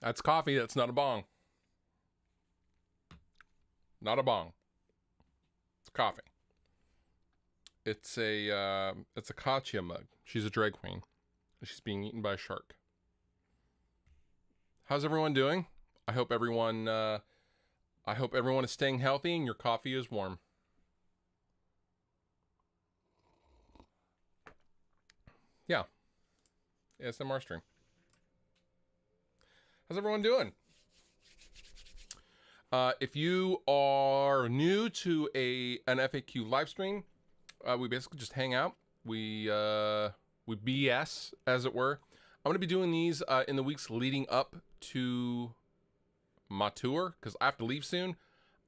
That's coffee. That's not a bong. Not a bong. It's coffee. It's a Katya mug. She's a drag queen. She's being eaten by a shark. How's everyone doing? I hope everyone is staying healthy and your coffee is warm. Yeah. ASMR stream. How's everyone doing? If you are new to an FAQ live stream, we basically just hang out. We BS, as it were. I'm going to be doing these in the weeks leading up to my tour, because I have to leave soon.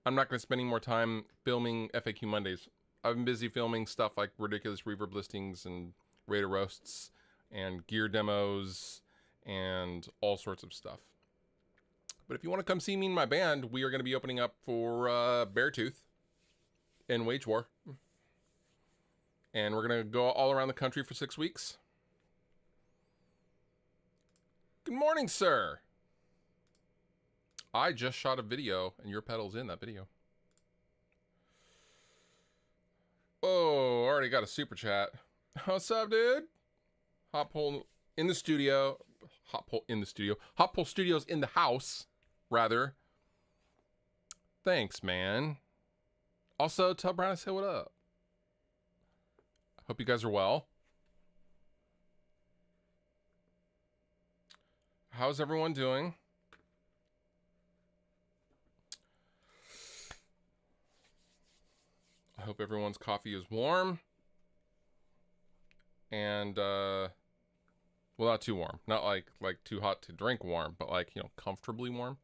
I'm not going to spend any more time filming FAQ Mondays. I've been busy filming stuff like ridiculous reverb listings and Raider roasts and gear demos and all sorts of stuff. But if you want to come see me and my band, we are going to be opening up for Beartooth in Wage War. And we're going to go all around the country for 6 weeks. Good morning, sir. I just shot a video, and your pedal's in that video. Oh, already got a super chat. What's up, dude? Hot Pole in the studio. Hot Pole in the studio. Hot Pole Studios in the house, rather. Thanks, man. Also, tell Brian I say what up. Hope you guys are well. How's everyone doing? I hope everyone's coffee is warm. And, well, not too warm. Not like too hot to drink warm, but like, you know, comfortably warm.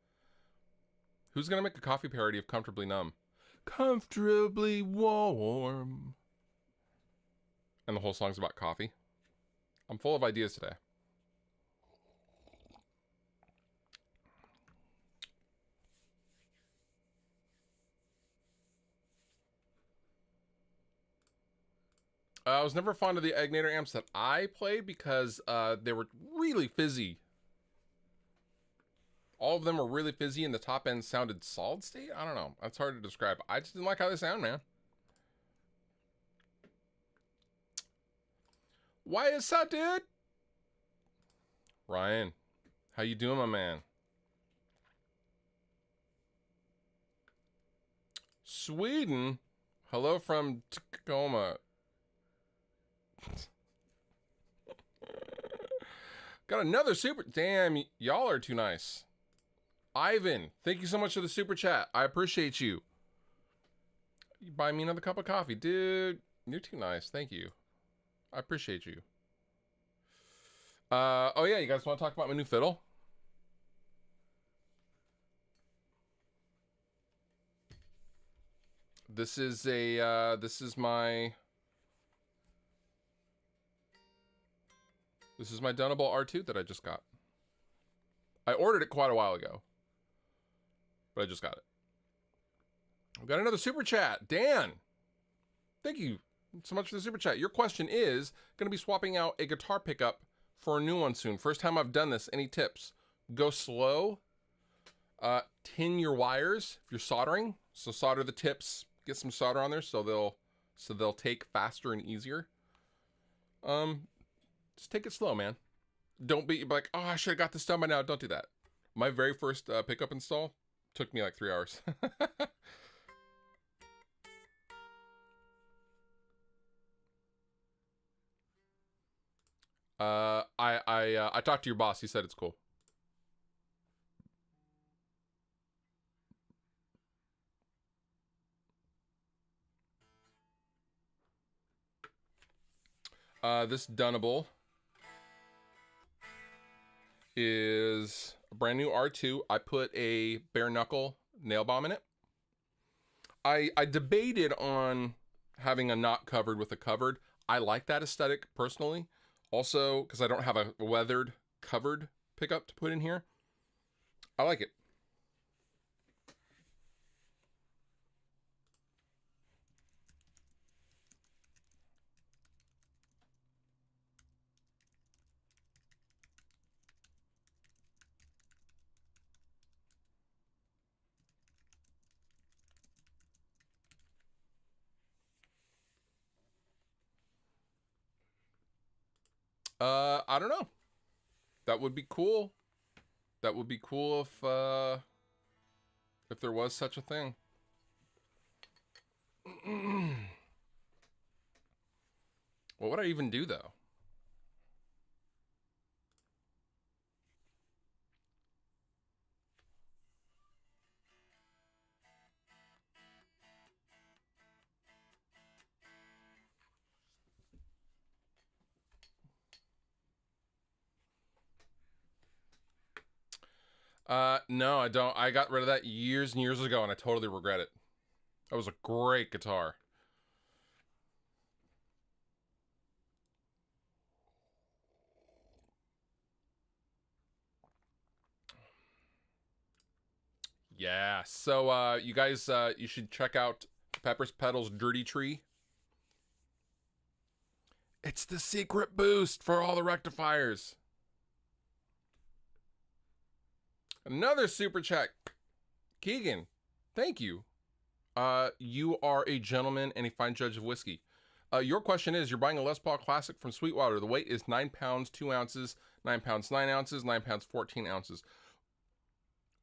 Who's gonna make a coffee parody of Comfortably Numb? Comfortably warm. And the whole song's about coffee. I'm full of ideas today. I was never fond of the Agnator amps that I played because they were really fizzy. All of them were really fizzy and the top end sounded solid state? I don't know. That's hard to describe. I just didn't like how they sound, man. Why is that, dude? Ryan, how you doing, my man? Sweden? Hello from Tacoma. Got another super. Damn, y'all are too nice. Ivan, thank you so much for the super chat. I appreciate you. You buy me another cup of coffee, dude. You're too nice. Thank you. I appreciate you. Oh yeah, you guys want to talk about my new fiddle? This is my Dunable R2 that I just got. I ordered it quite a while ago, but I just got it. We've got another super chat. Dan, thank you so much for the super chat. Your question is going to be swapping out a guitar pickup for a new one soon. First time I've done this. Any tips? Go slow. Tin your wires if you're soldering. So solder the tips. Get some solder on there so they'll take faster and easier. Just take it slow, man. Don't be like, oh, I should have got this done by now. Don't do that. My very first pickup install took me like 3 hours. I talked to your boss. He said it's cool. This Dunable is a brand new R2. I put a bare knuckle nail bomb in it. I debated on having a not covered with a covered. I like that aesthetic personally. Also, because I don't have a weathered covered pickup to put in here. I like it. I don't know. That would be cool. That would be cool if there was such a thing. What would I even do though? No, I don't. I got rid of that years and years ago, and I totally regret it. That was a great guitar. Yeah. So, you guys, you should check out Pepper's Pedals Dirty Tree. It's the secret boost for all the rectifiers. Another super chat. Keegan, thank you. You are a gentleman and a fine judge of whiskey. Your question is, you're buying a Les Paul Classic from Sweetwater. The weight is 9 pounds, 2 ounces, 9 pounds, 9 ounces, 9 pounds, 14 ounces.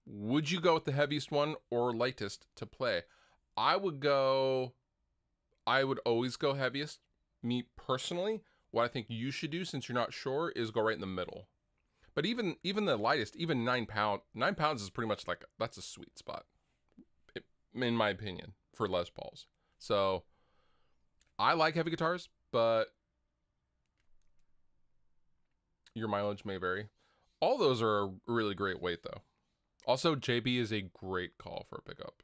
Would you go with the heaviest one or lightest to play? I would always go heaviest. Me personally, what I think you should do, since you're not sure, is go right in the middle. But even the lightest, even 9 pounds is pretty much like, that's a sweet spot, in my opinion, for Les Pauls. So I like heavy guitars, but your mileage may vary. All those are a really great weight though. Also, JB is a great call for a pickup.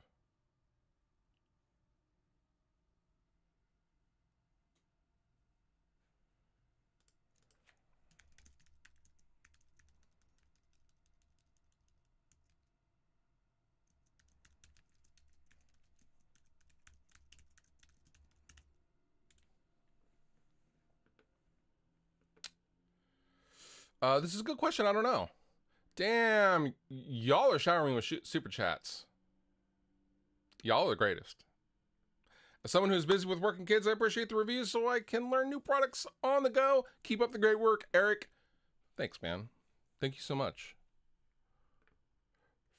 This is a good question. I don't know. Damn, y'all are showering with super chats. Y'all are the greatest. As someone who's busy with working kids, I appreciate the reviews so I can learn new products on the go. Keep up the great work, Eric. Thanks, man. Thank you so much.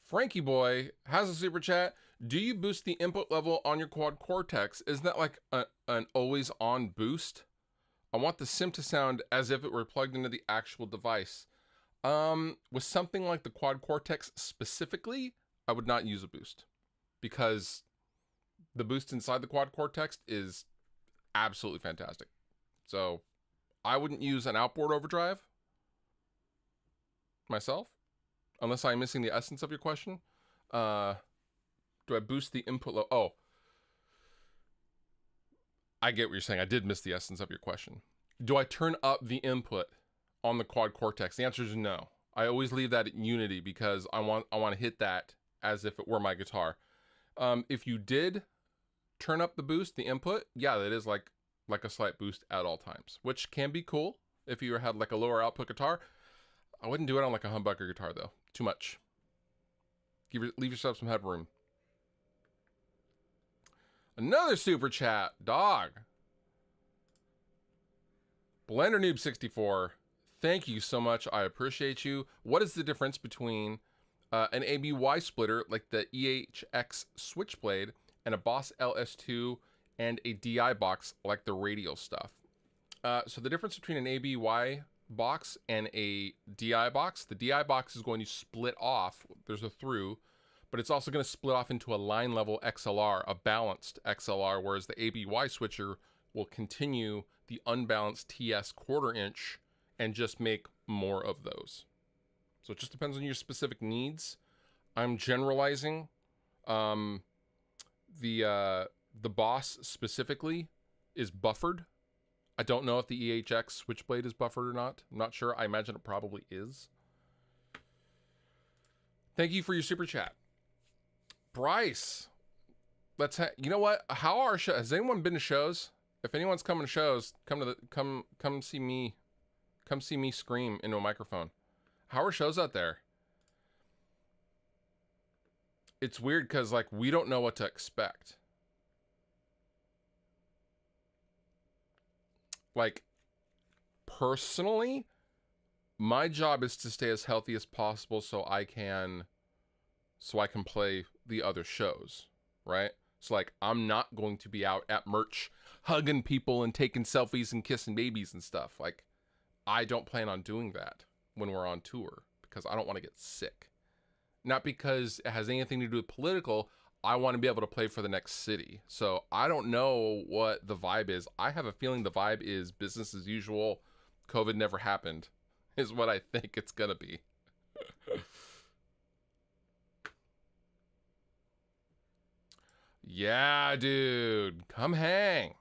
Frankie Boy has a super chat. Do you boost the input level on your quad Cortex? Isn't that like an always on boost? I want the sim to sound as if it were plugged into the actual device. With something like the quad Cortex specifically, I would not use a boost, because the boost inside the quad Cortex is absolutely fantastic. So I wouldn't use an outboard overdrive myself, unless I'm missing the essence of your question. Do I boost the input low? Oh, I get what you're saying. I did miss the essence of your question. Do I turn up the input on the quad Cortex? The answer is no. I always leave that in unity because I want to hit that as if it were my guitar. If you did turn up the boost, the input, yeah, that is like a slight boost at all times, which can be cool if you had like a lower output guitar. I wouldn't do it on like a humbucker guitar though. Too much. Leave yourself some headroom. Another super chat, dog. Blender Noob 64. Thank you so much. I appreciate you. What is the difference between an ABY splitter like the EHX Switchblade and a Boss LS2 and a DI box like the radial stuff? So the difference between an ABY box and a DI box, the DI box is going to split off. There's a through, but it's also going to split off into a line level XLR, a balanced XLR, whereas the ABY switcher will continue the unbalanced TS 1/4 inch and just make more of those. So it just depends on your specific needs. I'm generalizing. The Boss specifically is buffered. I don't know if the EHX Switchblade is buffered or not. I'm not sure. I imagine it probably is. Thank you for your super chat. Bryce, you know what? How are shows? Has anyone been to shows? If anyone's coming to shows, come see me. Come see me scream into a microphone. How are shows out there? It's weird because like we don't know what to expect. Like personally, my job is to stay as healthy as possible so I can play the other shows, right? So like, I'm not going to be out at merch hugging people and taking selfies and kissing babies and stuff. Like, I don't plan on doing that when we're on tour because I don't want to get sick. Not because it has anything to do with political. I want to be able to play for the next city. So I don't know what the vibe is. I have a feeling the vibe is business as usual. COVID never happened is what I think it's going to be. Yeah, dude. Come hang.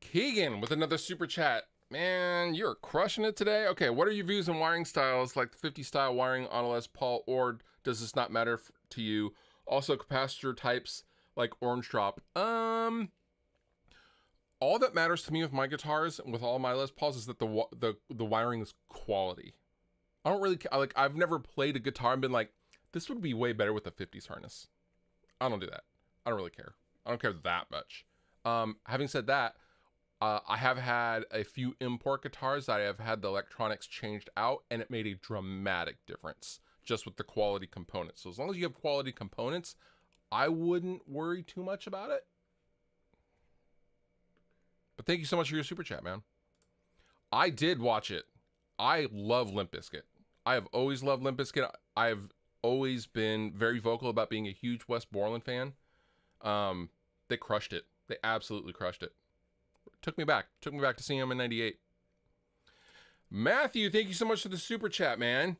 Keegan with another super chat. Man, you're crushing it today. Okay, what are your views on wiring styles like the 50 style wiring on a Les Paul, or does this not matter to you? Also, capacitor types like Orange Drop. All that matters to me with my guitars and with all my Les Pauls is that the wiring is quality. I don't really like. I've never played a guitar and been like, this would be way better with a 50s harness. I don't do that. I don't really care. I don't care that much. Having said that, I have had a few import guitars that I have had the electronics changed out, and it made a dramatic difference just with the quality components. So as long as you have quality components, I wouldn't worry too much about it. But thank you so much for your super chat, man. I did watch it. I love Limp Bizkit. I have always loved Limp Bizkit. I have always been very vocal about being a huge Wes Borland fan. They crushed it. They absolutely crushed it. Took me back to seeing him in 98. Matthew, thank you so much for the super chat, man.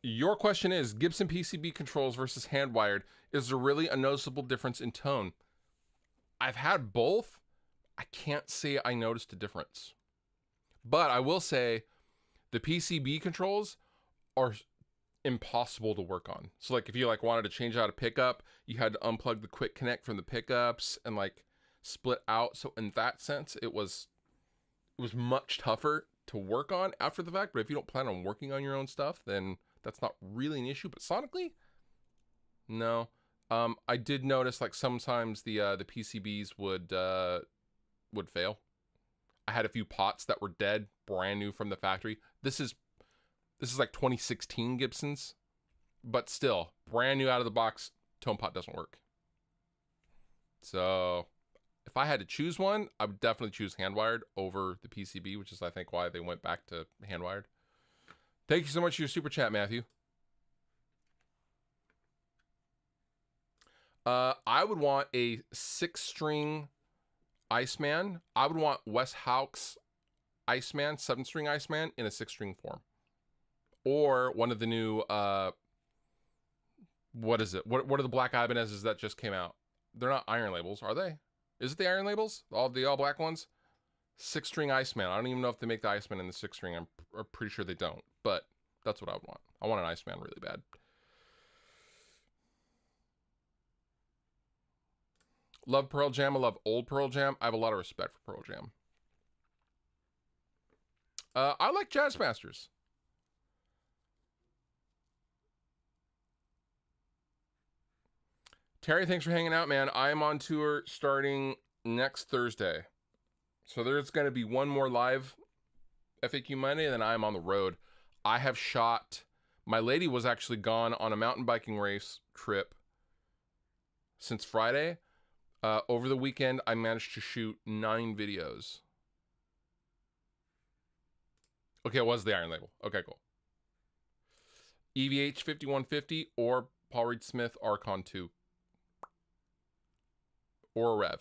Your question is, Gibson PCB controls versus hand-wired. Is there really a noticeable difference in tone? I've had both. I can't say I noticed a difference. But I will say the PCB controls are impossible to work on. So like if you like wanted to change out a pickup, you had to unplug the quick connect from the pickups and like split out. So in that sense, it was much tougher to work on after the fact. But if you don't plan on working on your own stuff, then that's not really an issue. But sonically, no. I did notice like sometimes the PCBs would fail. I had a few pots that were dead, brand new from the factory. This is like 2016 Gibsons, but still brand new out of the box. Tone pot doesn't work. So if I had to choose one, I would definitely choose hand-wired over the PCB, which is I think why they went back to hand-wired. Thank you so much for your super chat, Matthew. I would want a 6-string Iceman. I would want Wes Hauck's Iceman, 7-string Iceman in a 6-string form. Or one of the new, what is it? What are the black Ibanez's that just came out? They're not iron labels, are they? Is it the iron labels? The all black ones? 6-string Iceman. I don't even know if they make the Iceman in the 6-string. I'm pretty sure they don't, but that's what I would want. I want an Iceman really bad. Love Pearl Jam. I love old Pearl Jam. I have a lot of respect for Pearl Jam. I like Jazz Masters. Terry, thanks for hanging out, man. I am on tour starting next Thursday. So there's going to be one more live FAQ Monday, and then I am on the road. I have shot... My lady was actually gone on a mountain biking race trip since Friday. Over the weekend, I managed to shoot 9 videos. Okay, it was the iron label. Okay, cool. EVH 5150 or Paul Reed Smith Archon 2. Or a Rev.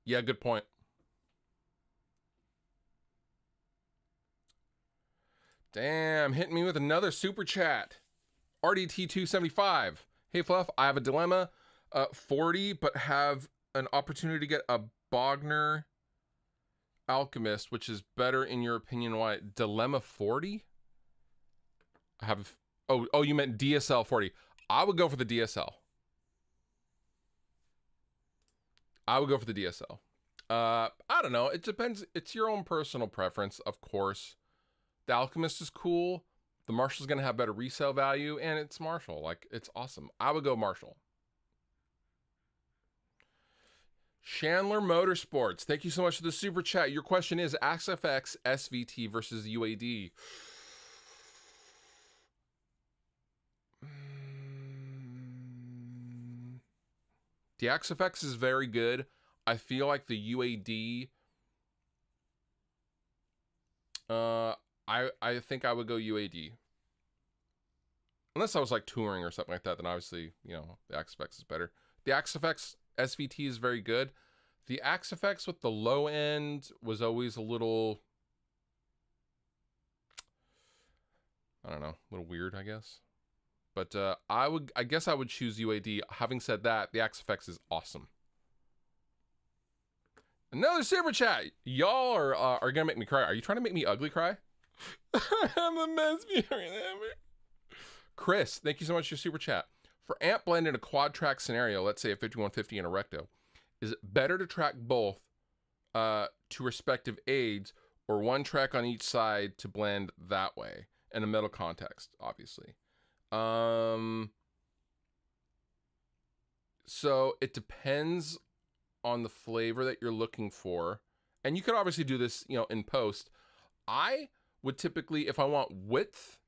Yeah, good point. Damn, hitting me with another super chat. RDT275. Hey Fluff, I have a dilemma. 40, but have an opportunity to get a Bogner Alchemist, which is better in your opinion. Why? Dilemma 40? I have... Oh, you meant DSL 40. I would go for the DSL. I would go for the DSL. I don't know. It depends. It's your own personal preference, of course. The Alchemist is cool. The Marshall's going to have better resale value, and it's Marshall. Like, it's awesome. I would go Marshall. Chandler Motorsports, thank you so much for the super chat. Your question is XFX SVT versus UAD. The XFX is very good. I feel like the UAD, I think I would go UAD. Unless I was like touring or something like that, then obviously, you know, the XFX is better. The XFX SVT is very good. The XFX with the low end was always a little, I don't know, a little weird, I guess. But I guess I would choose UAD. Having said that, the XFX is awesome. Another super chat. Y'all are gonna make me cry. Are you trying to make me ugly cry? I'm a mess. Chris, thank you so much for your super chat. For amp blend in a quad track scenario, let's say a 5150 and a recto, is it better to track both to respective aids or one track on each side to blend that way in a metal context, obviously? So it depends on the flavor that you're looking for. And you could obviously do this, you know, in post. I would typically, if I want width,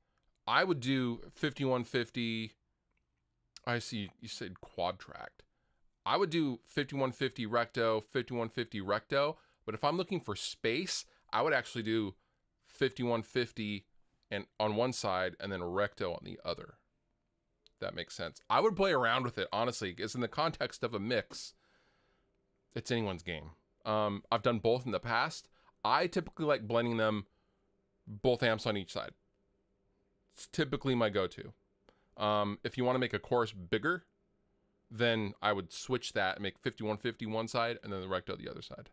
I would do 5150. I see you said quad tracked. I would do 5150 recto, 5150 recto. But if I'm looking for space, I would actually do 5150 and on one side and then recto on the other. That makes sense. I would play around with it, honestly, because in the context of a mix, it's anyone's game. I've done both in the past. I typically like blending them both amps on each side. It's typically my go-to. If you want to make a chorus bigger, then I would switch that and make 5150 one side and then the recto the other side.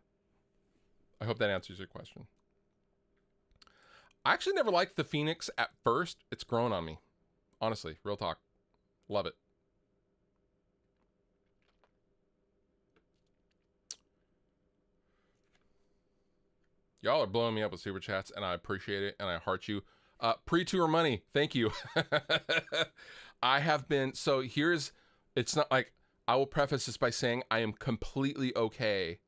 I hope that answers your question. I actually never liked the Phoenix at first. It's grown on me. Honestly, real talk. Love it. Y'all are blowing me up with super chats, and I appreciate it, and I heart you. Pre-tour money, thank you. I have been, so here's, it's not like, I will preface this by saying I am completely okay,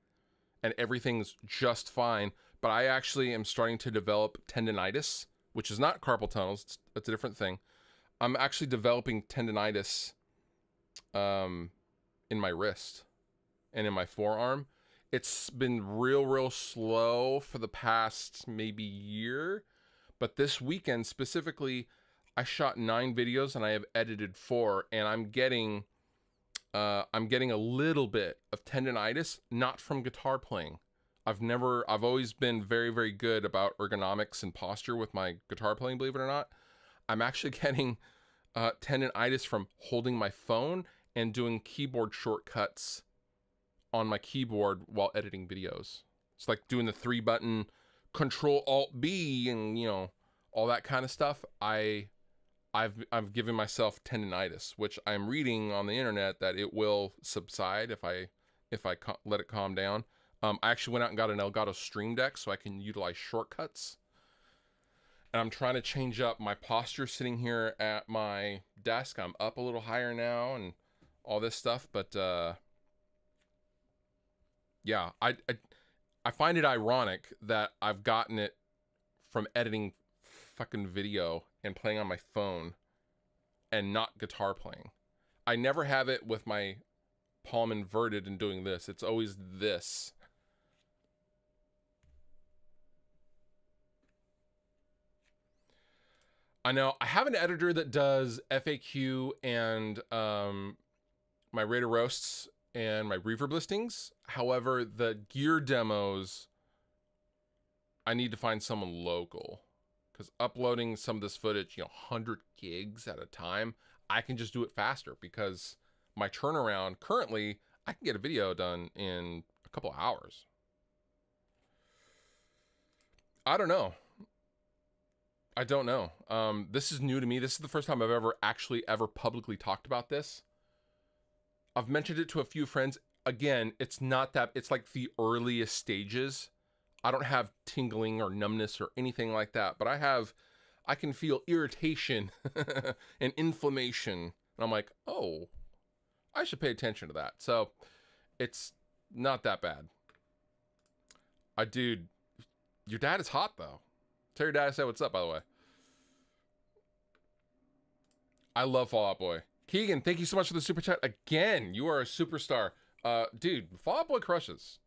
and everything's just fine, but I actually am starting to develop tendonitis, which is not carpal tunnels, it's a different thing. I'm actually developing tendonitis in my wrist and in my forearm. It's been real slow for the past maybe year, but this weekend specifically, I shot 9 videos and I have edited 4, and I'm getting a little bit of tendonitis, not from guitar playing. I've always been very good about ergonomics and posture with my guitar playing, believe it or not. I'm actually getting tendonitis from holding my phone and doing keyboard shortcuts on my keyboard while editing videos. It's like doing the 3-button Control-Alt-B and, you know, all that kind of stuff. I've given myself tendonitis, which I'm reading on the internet that it will subside if I let it calm down. I actually went out and got an Elgato Stream Deck so I can utilize shortcuts. And I'm trying to change up my posture sitting here at my desk. I'm up a little higher now and all this stuff, but yeah, I find it ironic that I've gotten it from editing fucking video and playing on my phone and not guitar playing. I never have it with my palm inverted and doing this. It's always this. I know I have an editor that does FAQ and my Raider roasts and my reverb listings. However, the gear demos, I need to find someone local, because uploading some of this footage, you know, 100 gigs at a time, I can just do it faster because my turnaround currently, I can get a video done in a couple of hours. I don't know. This is new to me. This is the first time I've ever publicly talked about this. I've mentioned it to a few friends. Again, it's not that, it's like the earliest stages. I don't have tingling or numbness or anything like that, but I can feel irritation and inflammation. And I'm like, oh, I should pay attention to that. So it's Not that bad. Dude, your dad is hot though. Tell your dad I said what's up, by the way. I love Fall Out Boy. Keegan, thank you so much for the super chat again. You are a superstar. Dude, Fall Out Boy crushes.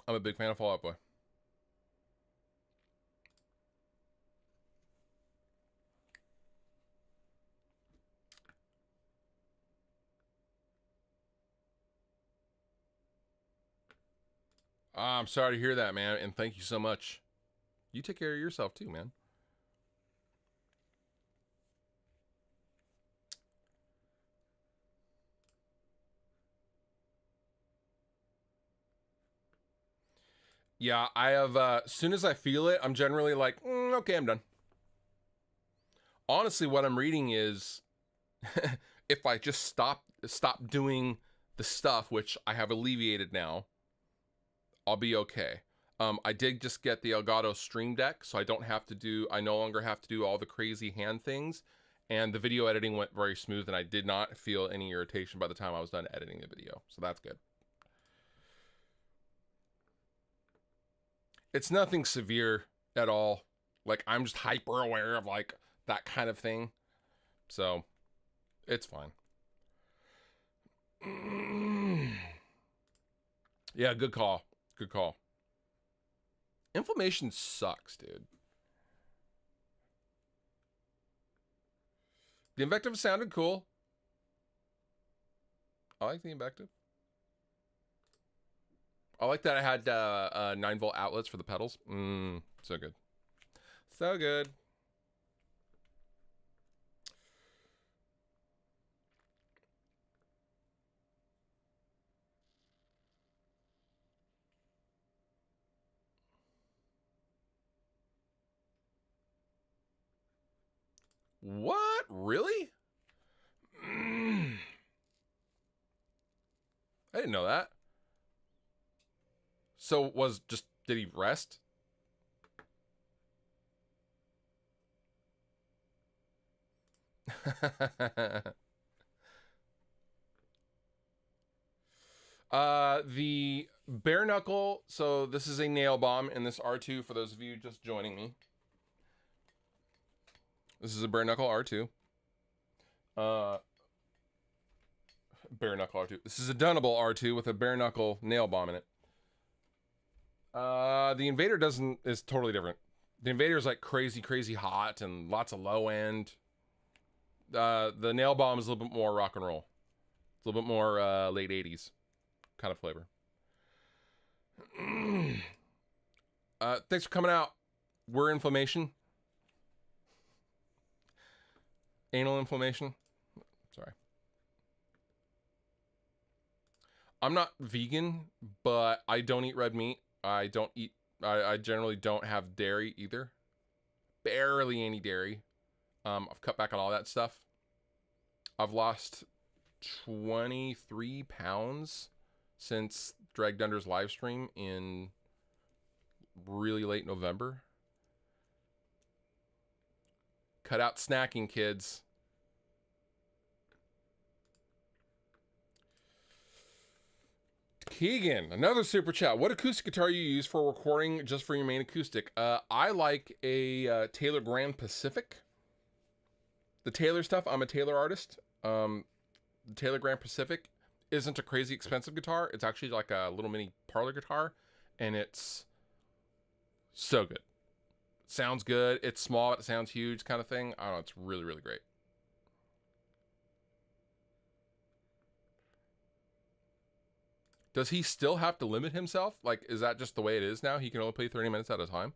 I'm a big fan of Fall Out Boy. I'm sorry to hear that, man, and thank you so much. You take care of yourself too, man. Yeah, I have, as soon as I feel it, I'm generally like, okay, I'm done. Honestly, what I'm reading is, if I just stop doing the stuff, which I have alleviated now, I'll be okay. I did just get the Elgato Stream Deck, so I no longer have to do all the crazy hand things, and the video editing went very smooth, and I did not feel any irritation by the time I was done editing the video, so that's good. It's nothing severe at all. Like, I'm just hyper aware of, like, that kind of thing, so it's fine. Yeah, good call. Good call. Inflammation sucks, dude. The invective sounded cool. I like the invective. I like that I had 9-volt outlets for the pedals. So good. So good. What? Really? I didn't know that. So did he rest? The bare knuckle, so this is a nail bomb in this R2 for those of you just joining me. This is a bare knuckle R2. Bare knuckle R2. This is a Dunnable R2 with a bare knuckle nail bomb in it. The Invader is totally different. The Invader is like crazy hot and lots of low end. The nail bomb is a little bit more rock and roll. It's a little bit more late 80s kind of flavor. Thanks for coming out. We're inflammation. Anal inflammation. Sorry. I'm not vegan, but I don't eat red meat. I generally don't have dairy either. Barely any dairy. I've cut back on all that stuff. I've lost 23 pounds since Drag Dunder's live stream in really late November. Cut out snacking, kids. Keegan, another super chat. What acoustic guitar you use for recording just for your main acoustic? I like a Taylor Grand Pacific. The Taylor stuff, I'm a Taylor artist. The Taylor Grand Pacific isn't a crazy expensive guitar. It's actually like a little mini parlor guitar, and it's so good. It sounds good. It's small, but it sounds huge kind of thing. I don't know. It's really, really great. Does he still have to limit himself? Like, is that just the way it is now? He can only play 30 minutes at a time?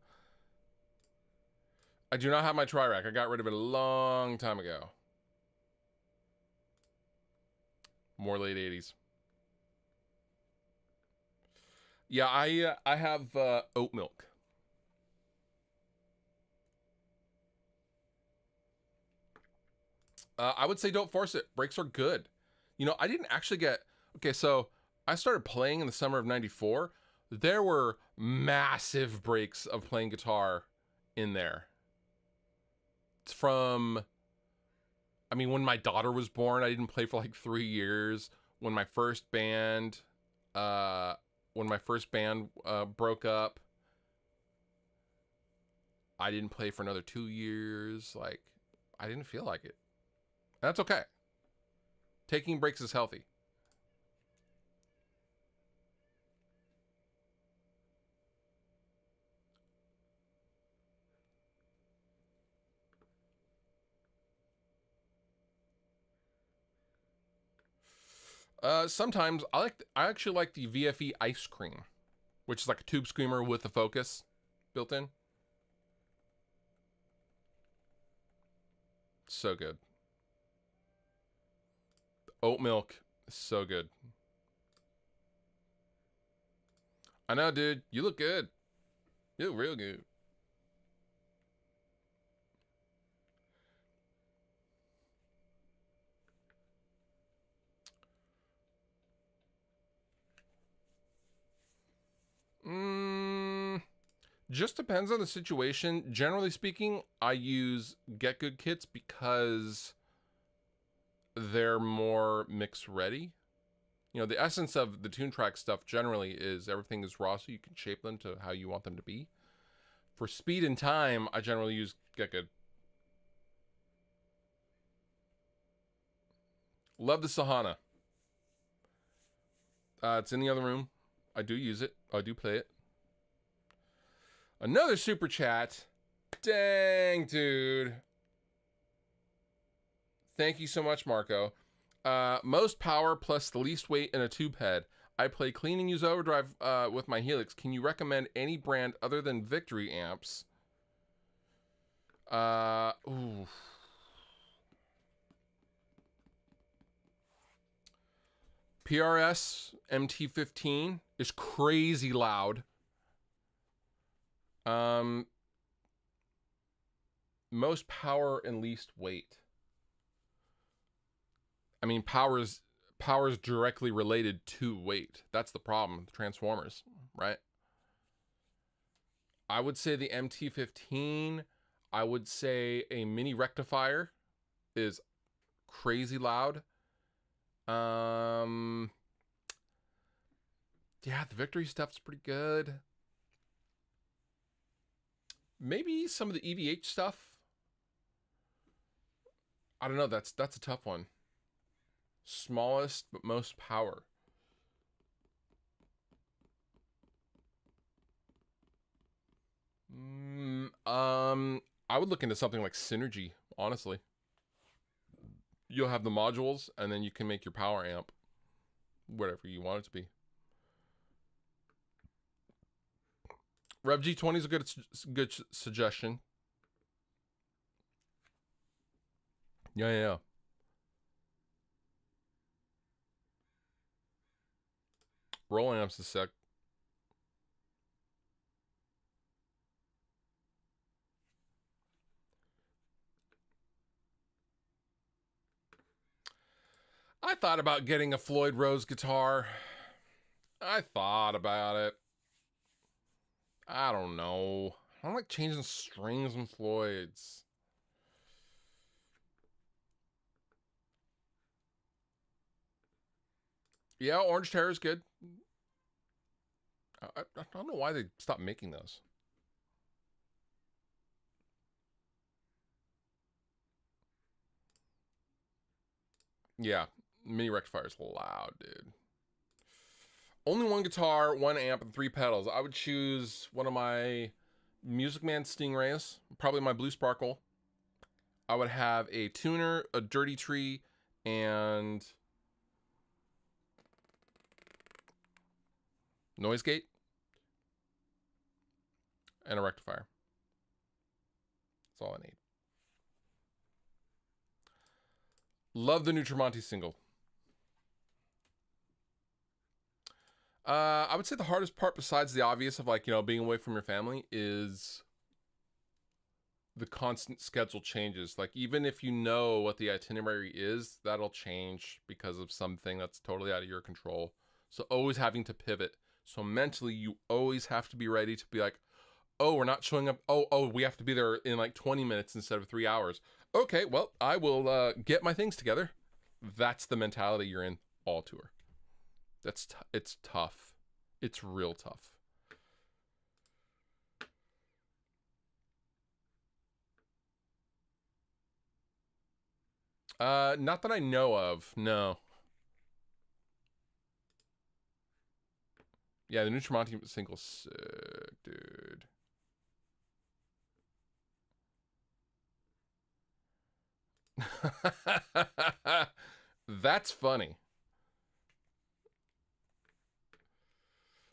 I do not have my tri-rack. I got rid of it a long time ago. More late 80s. Yeah, I have oat milk. I would say don't force it. Brakes are good. You know, I didn't actually get... Okay, so I started playing in the summer of 94. There were massive breaks of playing guitar in there. It's from I mean, when my daughter was born, I didn't play for like 3 years. When my first band, broke up, I didn't play for another 2 years. Like, I didn't feel like it. That's okay. Taking breaks is healthy. Sometimes I actually like the VFE ice cream, which is like a tube screamer with a focus built in. So good. Oat milk, so good. I know, dude. You look good. You look real good. Just depends on the situation. Generally speaking, I use Get Good kits because they're more mix ready. You know, the essence of the Tune Track stuff generally is everything is raw, so you can shape them to how you want them to be. For speed and time, I generally use Get Good. Love the Sahana. It's in the other room. I do use it. I do play it. Another super chat. Dang, dude. Thank you so much, Marco. Most power plus the least weight in a tube head. I play clean and use overdrive with my Helix. Can you recommend any brand other than Victory amps? Ooh. PRS MT15 is crazy loud. Most power and least weight. I mean, power is directly related to weight. That's the problem. The Transformers, right? I would say the MT15. I would say a mini rectifier is crazy loud. Yeah, the Victory stuff's pretty good. Maybe some of the EVH stuff. I don't know. That's a tough one. Smallest but most power. I would look into something like Synergy, honestly. You'll have the modules, and then you can make your power amp whatever you want it to be. Rev G20 is a good suggestion. Yeah. Roll amps is sick. I thought about getting a Floyd Rose guitar. I thought about it. I don't know. I don't like changing strings and Floyds. Yeah, Orange Terror is good. I don't know why they stopped making those. Yeah, mini rectifier's loud, dude. Only one guitar, one amp, and 3 pedals. I would choose one of my Music Man Stingrays, probably my Blue Sparkle. I would have a tuner, a Dirty Tree, and noise gate, and a rectifier. That's all I need. Love the new Tremonti single. I would say the hardest part, besides the obvious of like, you know, being away from your family, is the constant schedule changes. Like, even if you know what the itinerary is, that'll change because of something that's totally out of your control. So always having to pivot. So mentally, you always have to be ready to be like, oh, we're not showing up. Oh, we have to be there in like 20 minutes instead of 3 hours. Okay, well, I will get my things together. That's the mentality you're in all tour. It's tough. It's real tough. Not that I know of. No. Yeah, the Nutrimonti single sick, dude. That's funny.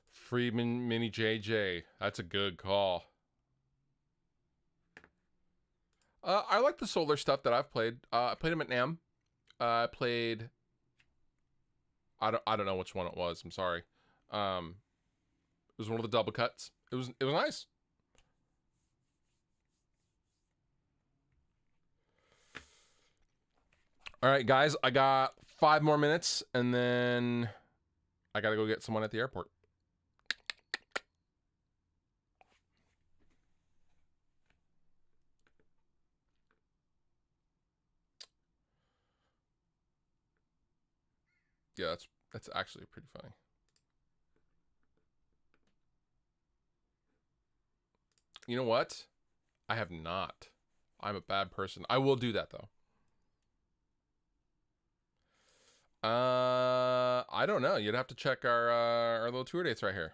Friedman Mini JJ. That's a good call. I like the solar stuff that I've played. I played him at NAMM. I played. I don't know which one it was. I'm sorry. It was one of the double cuts. It was nice. All right, guys. I got 5 more minutes, and then I gotta go get someone at the airport. Yeah, that's actually pretty funny. You know what? I have not. I'm a bad person. I will do that though. I don't know. You'd have to check our little tour dates right here.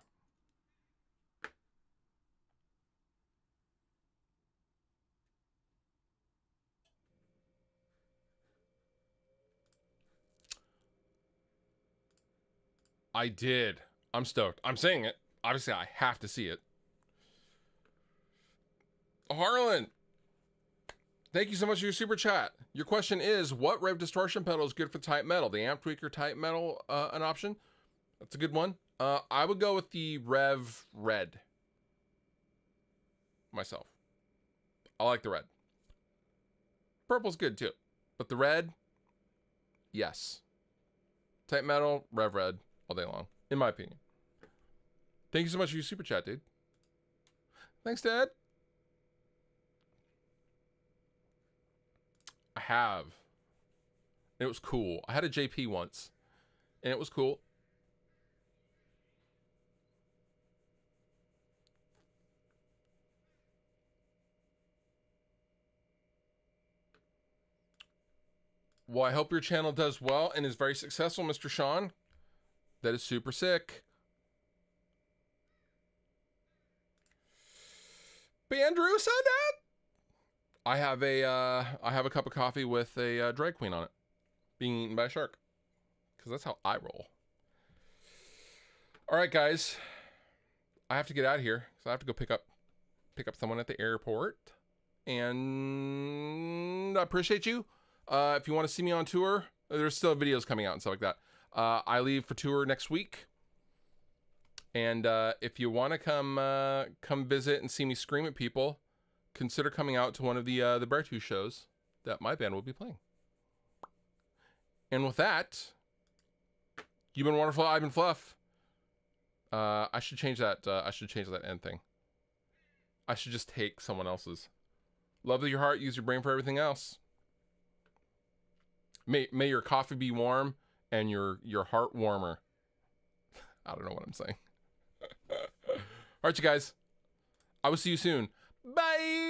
I did. I'm stoked. I'm saying it. Obviously, I have to see it. Harlan, thank you so much for your super chat. Your question is, what rev distortion pedal is good for type metal? The amp tweaker type metal, an option? That's a good one. I would go with the Rev Red. Myself. I like the red. Purple's good too. But the red, yes. Type metal, Rev Red, all day long, in my opinion. Thank you so much for your super chat, dude. Thanks, Dad. I have. And it was cool. I had a JP once, and it was cool. Well, I hope your channel does well and is very successful, Mr. Sean. That is super sick. Bandrew said that. I have a cup of coffee with a drag queen on it, being eaten by a shark, because that's how I roll. All right, guys, I have to get out of here, so I have to go pick up someone at the airport, and I appreciate you. If you want to see me on tour, there's still videos coming out and stuff like that. I leave for tour next week. And if you want to come visit and see me scream at people, consider coming out to one of the Beartooth shows that my band will be playing. And with that, you've been wonderful. I've been Fluff. I should change that. I should change that end thing. I should just take someone else's. Love with your heart. Use your brain for everything else. May your coffee be warm and your heart warmer. I don't know what I'm saying. All right, you guys. I will see you soon. Bye.